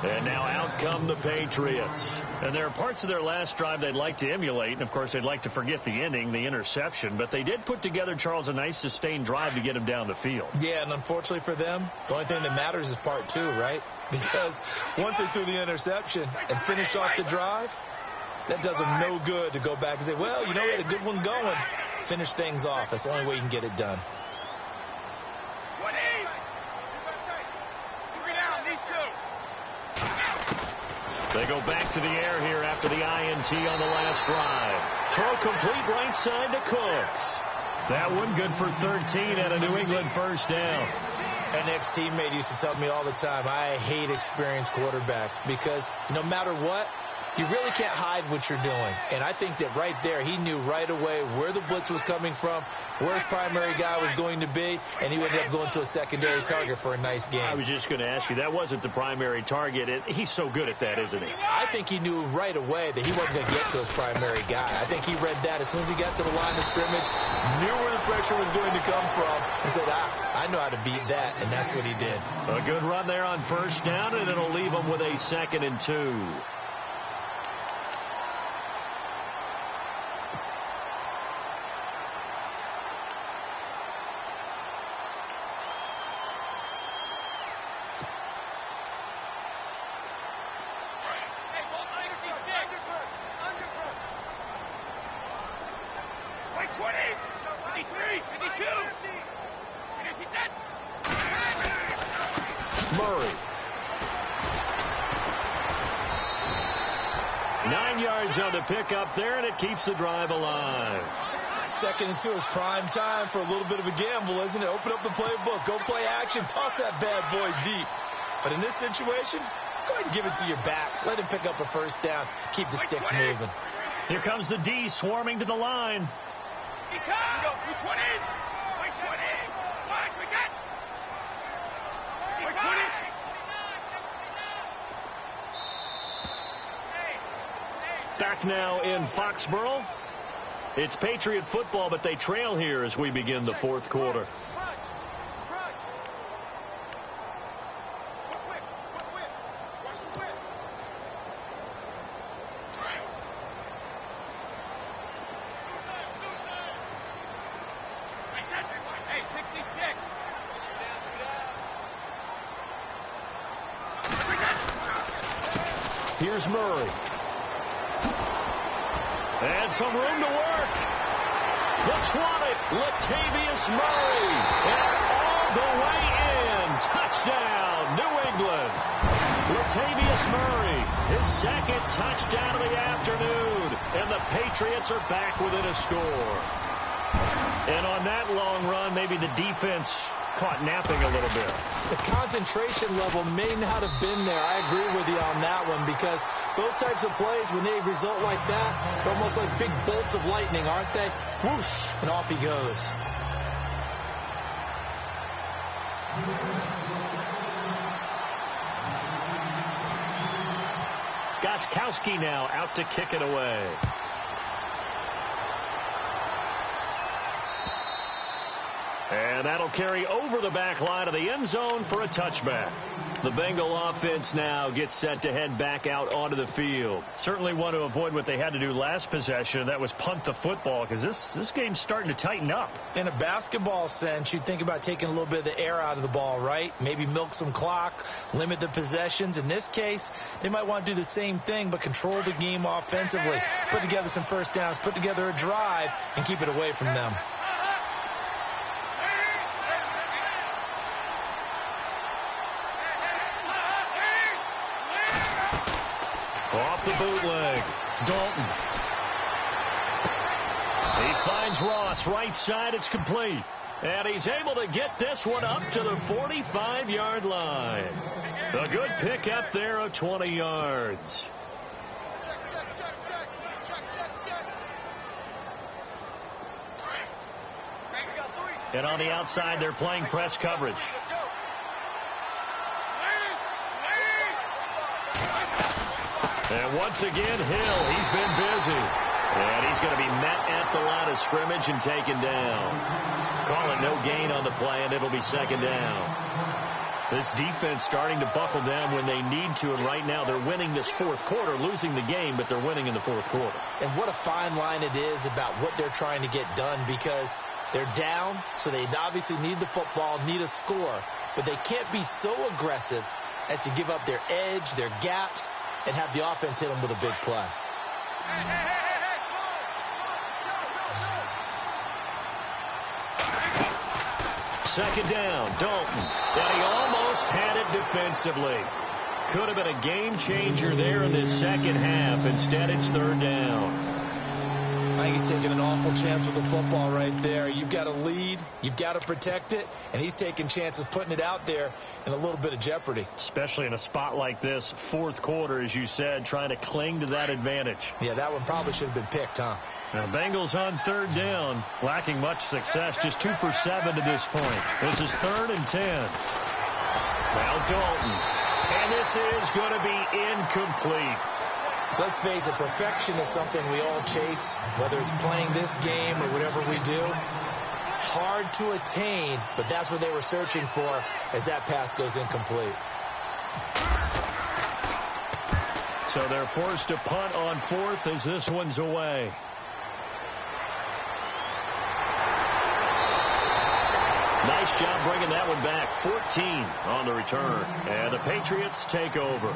And now out come the Patriots. And there are parts of their last drive they'd like to emulate. And, of course, they'd like to forget the ending, the interception. But they did put together, Charles, a nice sustained drive to get him down the field. Yeah, and unfortunately for them, the only thing that matters is part 2, right? Because once they threw the interception and finished off the drive, that does them no good to go back and say, well, you know, we had a good one going. Finish things off. That's the only way you can get it done. They go back to the air here after the INT on the last drive. Throw complete right side to Cooks. That one good for 13 at a New England first down. An ex-teammate used to tell me all the time, I hate experienced quarterbacks because no matter what, you really can't hide what you're doing. And I think that right there, he knew right away where the blitz was coming from, where his primary guy was going to be, and he ended up going to a secondary target for a nice game. I was just going to ask you, that wasn't the primary target. He's so good at that, isn't he? I think he knew right away that he wasn't going to get to his primary guy. I think he read that as soon as he got to the line of scrimmage, knew where the pressure was going to come from, and said, I know how to beat that, and that's what he did. A good run there on first down, and it'll leave him with a 2nd and 2. Murray. 9 yards on the pickup there, and it keeps the drive alive. 2nd and 2 is prime time for a little bit of a gamble, isn't it? Open up the playbook, go play action, toss that bad boy deep. But in this situation, go ahead and give it to your back. Let him pick up a first down. Keep the sticks moving. Here comes the D swarming to the line. He comes! 20! 20! Watch, we got Back now in Foxborough. It's Patriot football, but they trail here as we begin the fourth quarter. Here's Murray. And some room to work. The 20, Latavius Murray. And all the way in. Touchdown, New England. Latavius Murray, his second touchdown of the afternoon. And the Patriots are back within a score. And on that long run, maybe the defense caught napping a little bit. The concentration level may not have been there. I agree with you on that one, because those types of plays, when they result like that, they're almost like big bolts of lightning, aren't they? Whoosh, and off he goes. Gostkowski now out to kick it away. And that'll carry over the back line of the end zone for a touchback. The Bengal offense now gets set to head back out onto the field. Certainly want to avoid what they had to do last possession. That was punt the football, because this game's starting to tighten up. In a basketball sense, you think about taking a little bit of the air out of the ball, right? Maybe milk some clock, limit the possessions. In this case, they might want to do the same thing, but control the game offensively. Put together some first downs, put together a drive, and keep it away from them. Off the bootleg, Dalton. He finds Ross, right side, it's complete. And he's able to get this one up to the 45-yard line. A good pickup there of 20 yards. And on the outside, they're playing press coverage. And once again, Hill, he's been busy. And he's going to be met at the line of scrimmage and taken down. Call it no gain on the play, and it'll be second down. This defense starting to buckle down when they need to, and right now they're winning this fourth quarter, losing the game, but they're winning in the fourth quarter. And what a fine line it is about what they're trying to get done, because they're down, so they obviously need the football, need a score, but they can't be so aggressive as to give up their edge, their gaps, and have the offense hit them with a big play. Second down, Dalton. And he almost had it defensively. Could have been a game changer there in this second half. Instead, it's third down. I think he's taking an awful chance with the football right there. You've got a lead, you've got to protect it, and he's taking chances putting it out there in a little bit of jeopardy. Especially in a spot like this, fourth quarter, as you said, trying to cling to that advantage. Yeah, that one probably should have been picked, huh? Now, Bengals on third down, lacking much success, just 2 for 7 to this point. This is 3rd and 10. Now Dalton, and this is going to be incomplete. Let's face it, perfection is something we all chase, whether it's playing this game or whatever we do. Hard to attain, but that's what they were searching for as that pass goes incomplete. So they're forced to punt on 4th as this one's away. Nice job bringing that one back. 14 on the return. And the Patriots take over.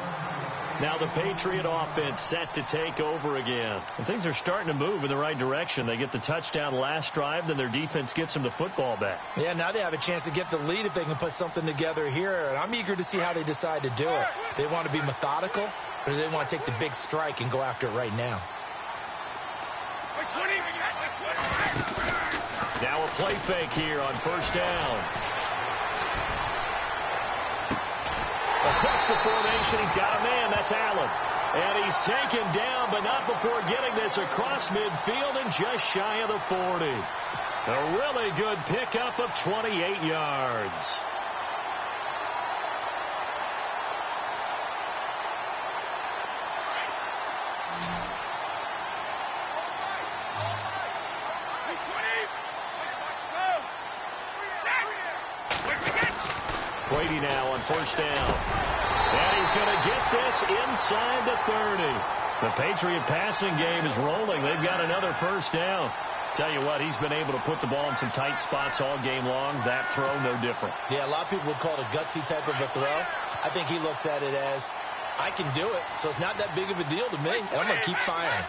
Now the Patriot offense set to take over again. And things are starting to move in the right direction. They get the touchdown last drive, then their defense gets them the football back. Yeah, now they have a chance to get the lead if they can put something together here. And I'm eager to see how they decide to do it. Do they want to be methodical, or do they want to take the big strike and go after it right now? Now a play fake here on first down. Across the formation, he's got a man. That's Allen. And he's taken down, but not before getting this across midfield and just shy of the 40. A really good pickup of 28 yards. Brady now on first down. And he's going to get this inside the 30. The Patriot passing game is rolling. They've got another first down. Tell you what, he's been able to put the ball in some tight spots all game long. That throw, no different. Yeah, a lot of people would call it a gutsy type of a throw. I think he looks at it as, I can do it, so it's not that big of a deal to me, and I'm going to keep firing.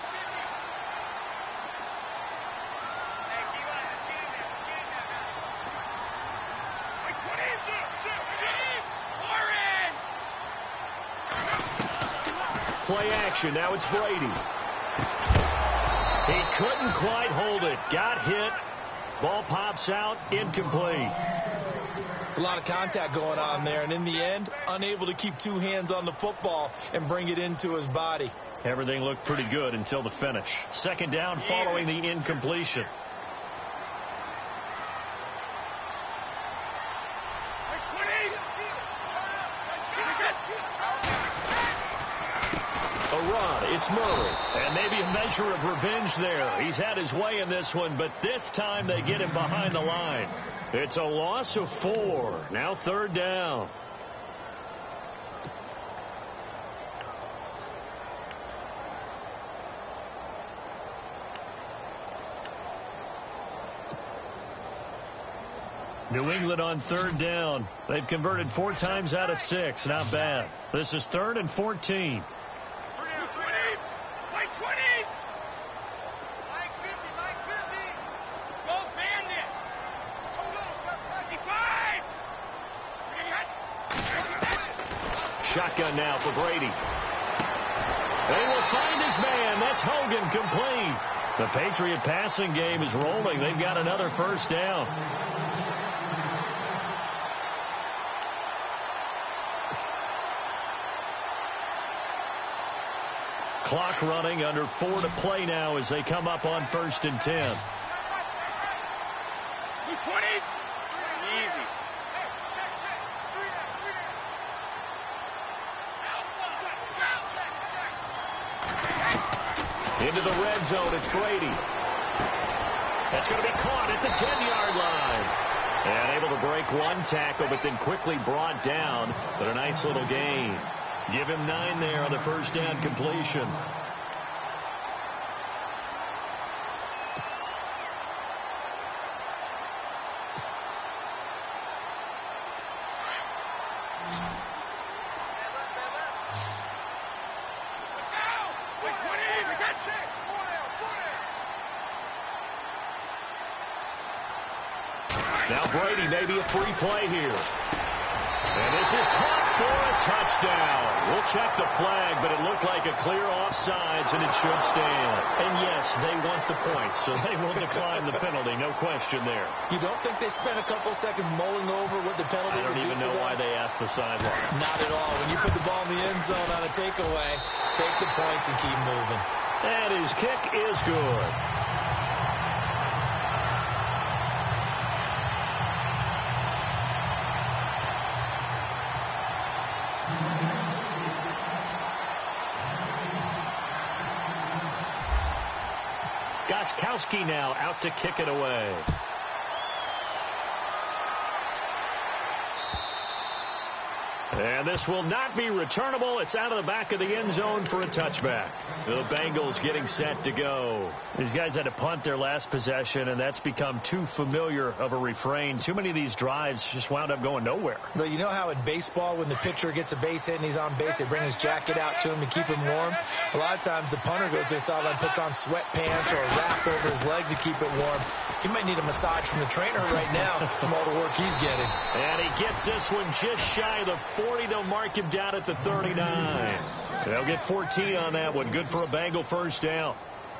Play action. Now it's Brady. He couldn't quite hold it. Got hit. Ball pops out. Incomplete. It's a lot of contact going on there, and in the end, unable to keep two hands on the football and bring it into his body. Everything looked pretty good until the finish. Second down following the incompletion. It's Murray, and maybe a measure of revenge there. He's had his way in this one, but this time they get him behind the line. It's a loss of 4. Now third down. New England on third down. They've converted 4 times out of 6. Not bad. This is 3rd and 14. Shotgun now for Brady. They will find his man. That's Hogan, complete. The Patriot passing game is rolling. They've got another first down. Clock running, under 4 to play now as they come up on 1st and 10. 20. Easy. Into the red zone, it's Brady. That's going to be caught at the 10-yard line. And able to break one tackle, but then quickly brought down. But a nice little gain. Give him 9 there on the first down completion. Now Brady, maybe a free play here. And this is caught for a touchdown. We'll check the flag, but it looked like a clear offsides, and it should stand. And yes, they want the points, so they will decline the penalty. No question there. You don't think they spent a couple seconds mulling over what the penalty would do? I don't even know why they asked the sideline. Not at all. When you put the ball in the end zone on a takeaway, take the points and keep moving. And his kick is good. Goskowski now out to kick it away. And this will not be returnable. It's out of the back of the end zone for a touchback. The Bengals getting set to go. These guys had to punt their last possession, and that's become too familiar of a refrain. Too many of these drives just wound up going nowhere. But you know how in baseball, when the pitcher gets a base hit and he's on base, they bring his jacket out to him to keep him warm? A lot of times the punter goes to the sideline, puts on sweatpants or a wrap over his leg to keep it warm. He might need a massage from the trainer right now from all the work he's getting. And he gets this one just shy of the 40. They'll mark him down at the 39. They'll get 14 on that one. Good for a Bengal first down.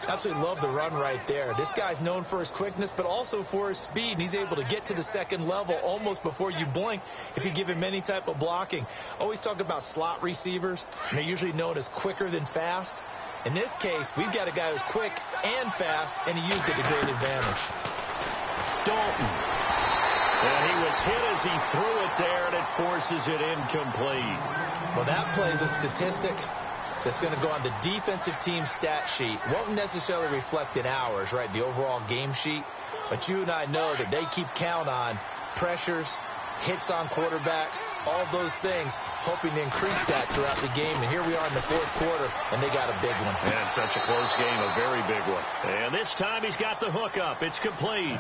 Absolutely love the run right there. This guy's known for his quickness, but also for his speed. And he's able to get to the second level almost before you blink if you give him any type of blocking. Always talk about slot receivers, and they're usually known as quicker than fast. In this case, we've got a guy who's quick and fast, and he used it to great advantage. Dalton. And he was hit as he threw it there, and it forces it incomplete. Well, that plays a statistic that's going to go on the defensive team stat sheet. Won't necessarily reflect in ours, right, the overall game sheet. But you and I know that they keep count on pressures hits on quarterbacks, all those things, hoping to increase that throughout the game. And here we are in the fourth quarter, and they got a big one. And such a close game, a very big one. And this time he's got the hook up. It's complete.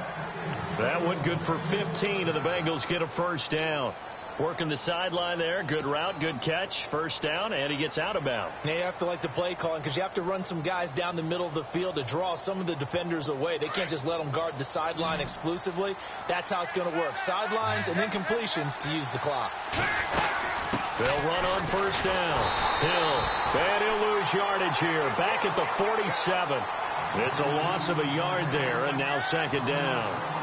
That one good for 15, and the Bengals get a first down. Working the sideline there. Good route, good catch. First down, and he gets out of bounds. Now you have to like the play calling because you have to run some guys down the middle of the field to draw some of the defenders away. They can't just let them guard the sideline exclusively. That's how it's going to work. Sidelines and then completions to use the clock. They'll run on first down. Hill, and he'll lose yardage here. Back at the 47. It's a loss of a yard there, and now second down.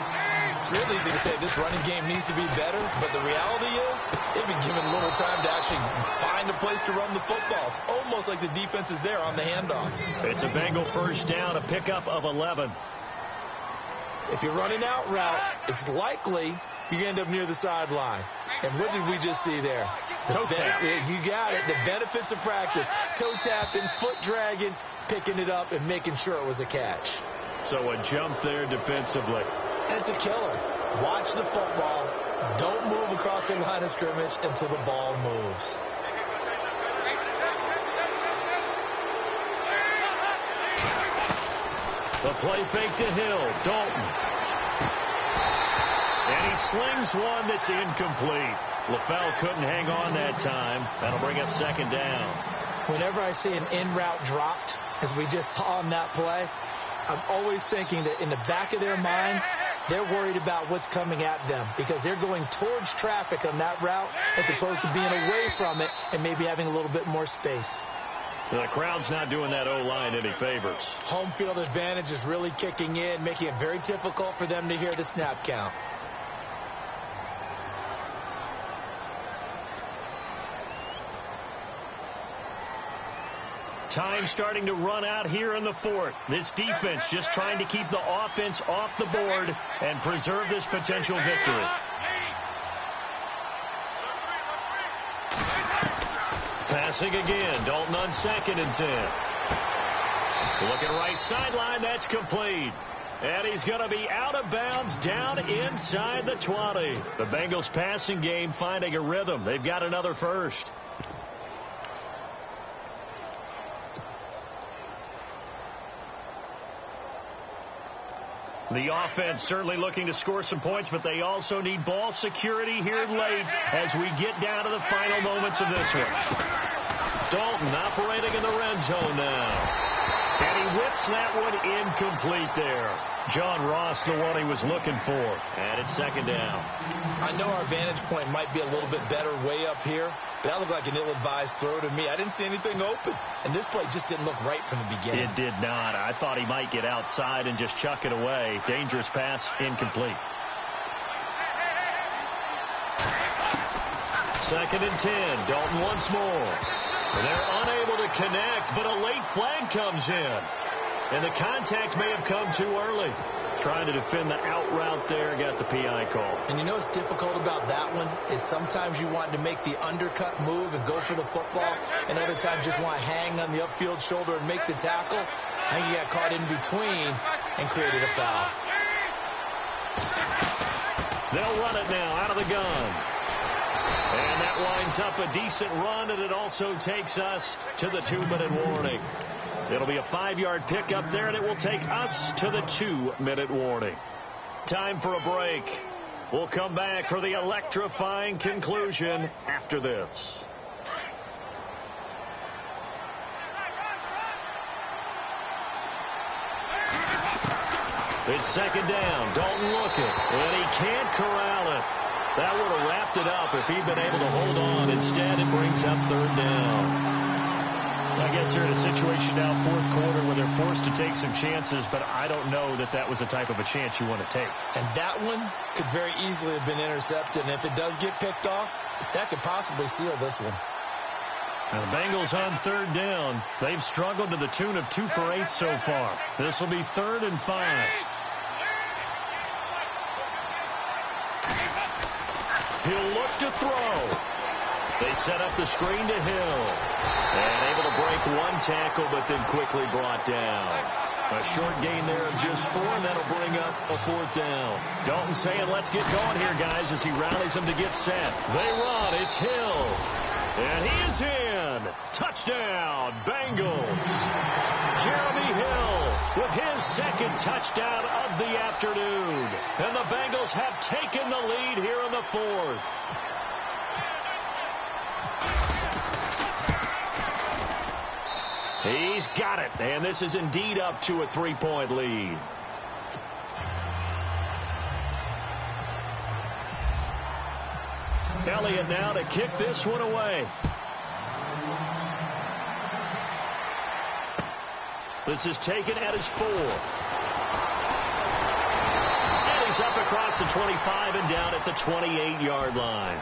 It's real easy to say this running game needs to be better, but the reality is they've been given little time to actually find a place to run the football. It's almost like the defense is there on the handoff. It's a Bengal first down, a pickup of 11. If you're running out route, it's likely you end up near the sideline. And what did we just see there? Toe tap. You got it. The benefits of practice. Toe tapping, foot dragging, picking it up, and making sure it was a catch. So a jump there defensively. And it's a killer. Watch the football. Don't move across the line of scrimmage until the ball moves. The play fake to Hill. Dalton. And he slings one that's incomplete. LaFell couldn't hang on that time. That'll bring up second down. Whenever I see an in-route dropped, as we just saw on that play, I'm always thinking that in the back of their mind, they're worried about what's coming at them because they're going towards traffic on that route as opposed to being away from it and maybe having a little bit more space. The crowd's not doing that O-line any favors. Home field advantage is really kicking in, making it very difficult for them to hear the snap count. Time starting to run out here in the fourth. This defense just trying to keep the offense off the board and preserve this potential victory. Passing again. Dalton on 2nd and 10. Looking right sideline. That's complete. And he's going to be out of bounds down inside the 20. The Bengals passing game finding a rhythm. They've got another first. The offense certainly looking to score some points, but they also need ball security here late as we get down to the final moments of this one. Dalton operating in the red zone now. And he whips that one incomplete there. John Ross, the one he was looking for. And it's second down. I know our vantage point might be a little bit better way up here, but that looked like an ill-advised throw to me. I didn't see anything open. And this play just didn't look right from the beginning. It did not. I thought he might get outside and just chuck it away. Dangerous pass, incomplete. 2nd and 10. Dalton once more. And they're unable to connect, but a late flag comes in. And the contact may have come too early. Trying to defend the out route there, got the PI call. And you know what's difficult about that one is sometimes you want to make the undercut move and go for the football, and other times just want to hang on the upfield shoulder and make the tackle. I think he got caught in between and created a foul. They'll run it now out of the gun. And that winds up a decent run, and it also takes us to the 2-minute warning. It'll be a 5-yard pickup there, and it will take us to the 2-minute warning. Time for a break. We'll come back for the electrifying conclusion after this. It's second down. Dalton looking, and he can't corral it. That would have wrapped it up if he'd been able to hold on. Instead, it brings up third down. I guess they're in a situation now, fourth quarter, where they're forced to take some chances, but I don't know that that was the type of a chance you want to take. And that one could very easily have been intercepted, and if it does get picked off, that could possibly seal this one. Now the Bengals on third down. They've struggled to the tune of 2 for 8 so far. This will be 3rd and 5. He'll look to throw. They set up the screen to Hill. And able to break one tackle, but then quickly brought down. A short gain there of just 4, and that'll bring up a 4th down. Dalton saying, let's get going here, guys, as he rallies them to get set. They run. It's Hill. And he is in. Touchdown, Bengals. Jeremy Hill with his 2nd touchdown of the afternoon. And the Bengals have taken the lead here in the 4th. He's got it, and this is indeed up to a 3-point lead. Elliott now to kick this one away. This is taken at his 4. And he's up across the 25 and down at the 28-yard line.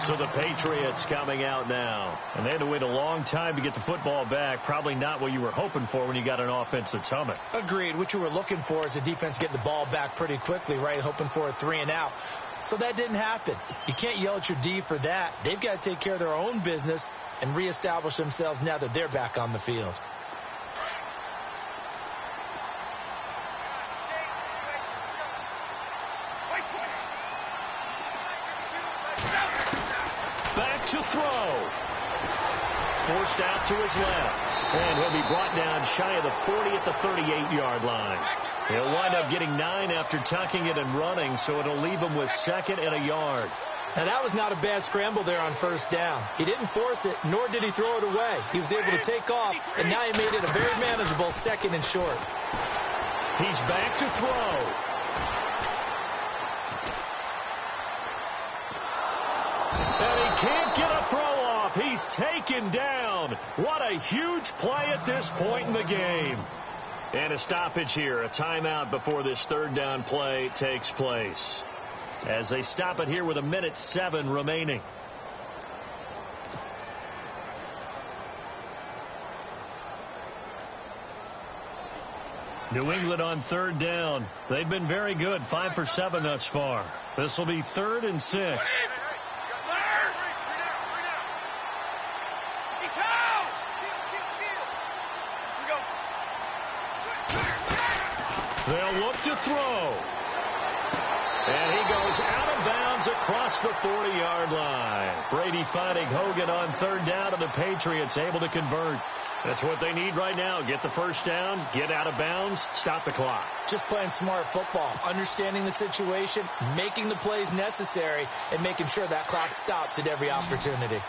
So the Patriots coming out now. And they had to wait a long time to get the football back. Probably not what you were hoping for when you got an offense that's humming. Agreed. What you were looking for is the defense getting the ball back pretty quickly, right? Hoping for a 3 and out. So that didn't happen. You can't yell at your D for that. They've got to take care of their own business and reestablish themselves now that they're back on the field. To throw. Forced out to his left. And he'll be brought down shy of the 40 at the 38-yard line. He'll wind up getting 9 after tucking it and running, so it'll leave him with 2nd and a yard. Now, that was not a bad scramble there on 1st down. He didn't force it, nor did he throw it away. He was able to take off, and now he made it a very manageable 2nd and short. He's back to throw. And he can't get a throw off. He's taken down. What a huge play at this point in the game. And a stoppage here, a timeout before this 3rd down play takes place. As they stop it here with 1:07 remaining. New England on 3rd down. They've been very good, 5 for 7 thus far. This will be 3rd and 6. They'll look to throw. And he goes out of bounds across the 40-yard line. Brady finding Hogan on 3rd down, and the Patriots able to convert. That's what they need right now. Get the 1st down, get out of bounds, stop the clock. Just playing smart football, understanding the situation, making the plays necessary, and making sure that clock stops at every opportunity.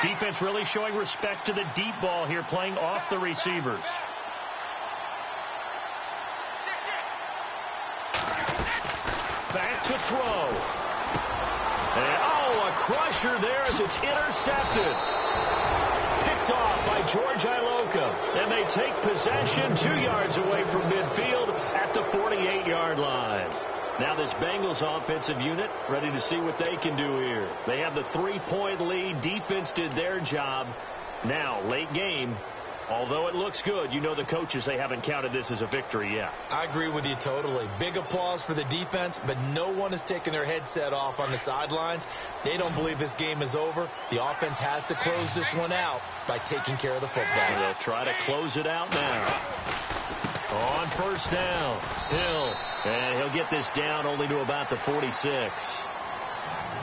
Defense really showing respect to the deep ball here, playing off the receivers. Back to throw. And, a crusher there as it's intercepted. Picked off by George Iloka. And they take possession 2 yards away from midfield at the 48-yard line. Now this Bengals offensive unit ready to see what they can do here. They have the 3-point lead. Defense did their job. Now, late game, although it looks good, you know the coaches, they haven't counted this as a victory yet. I agree with you totally. Big applause for the defense, but no one has taken their headset off on the sidelines. They don't believe this game is over. The offense has to close this one out by taking care of the football. And they'll try to close it out now. On 1st down, Hill. And he'll get this down only to about the 46.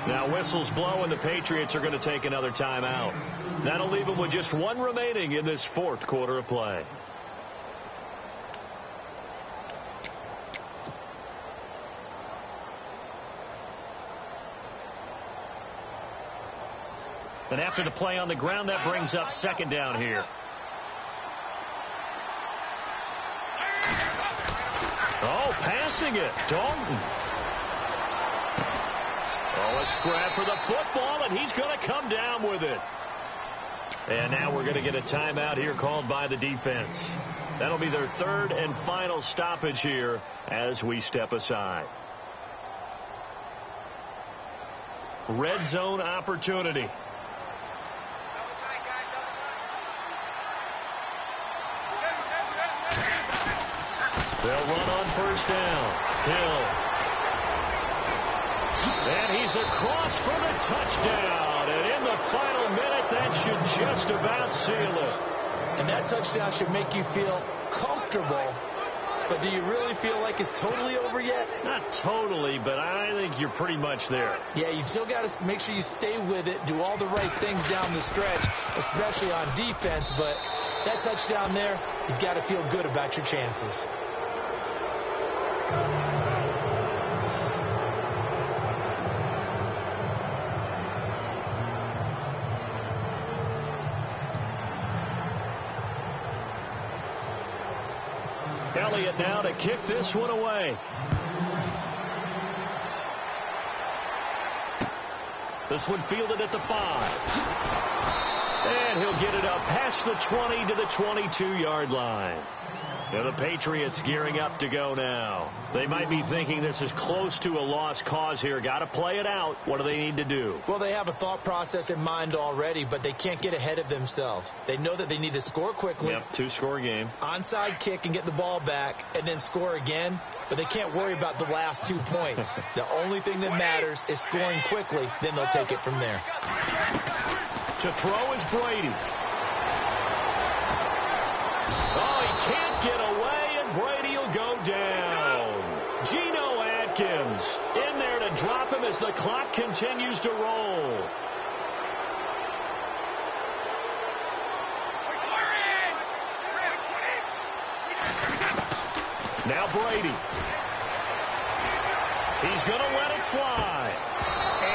Now whistles blow, and the Patriots are going to take another timeout. That'll leave them with just 1 remaining in this 4th quarter of play. And after the play on the ground, that brings up 2nd down here. Oh, passing it. Dalton. Oh, a scrap for the football, and he's going to come down with it. And now we're going to get a timeout here called by the defense. That'll be their 3rd and final stoppage here as we step aside. Red zone opportunity. They'll run on first down. Hill. And he's across for the touchdown. And in the final minute, that should just about seal it. And that touchdown should make you feel comfortable. But do you really feel like it's totally over yet? Not totally, but I think you're pretty much there. Yeah, you've still got to make sure you stay with it, do all the right things down the stretch, especially on defense. But that touchdown there, you've got to feel good about your chances. Elliott now to kick this one away. This one fielded at the 5. And he'll get it up past the 20 to the 22-yard line. Now the Patriots gearing up to go now. They might be thinking this is close to a lost cause here. Got to play it out. What do they need to do? Well, they have a thought process in mind already, but they can't get ahead of themselves. They know that they need to score quickly. Yep, 2-score game. Onside kick and get the ball back and then score again, but they can't worry about the last 2 points. The only thing that matters is scoring quickly, then they'll take it from there. To throw is Brady. Oh, he can't get away, and Brady will go down. Geno Atkins in there to drop him as the clock continues to roll. Now Brady. He's going to let it fly.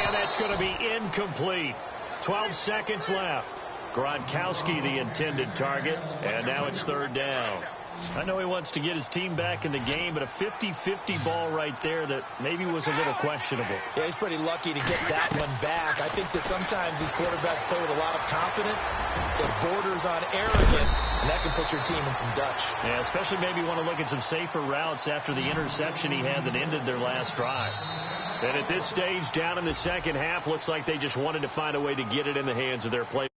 And that's going to be incomplete. 12 seconds left. Gronkowski, the intended target, and now it's third down. I know he wants to get his team back in the game, but a 50-50 ball right there that maybe was a little questionable. Yeah, he's pretty lucky to get that one back. I think that sometimes these quarterbacks play with a lot of confidence that borders on arrogance, and that can put your team in some Dutch. Yeah, especially maybe want to look at some safer routes after the interception he had that ended their last drive. And at this stage, down in the second half, looks like they just wanted to find a way to get it in the hands of their play.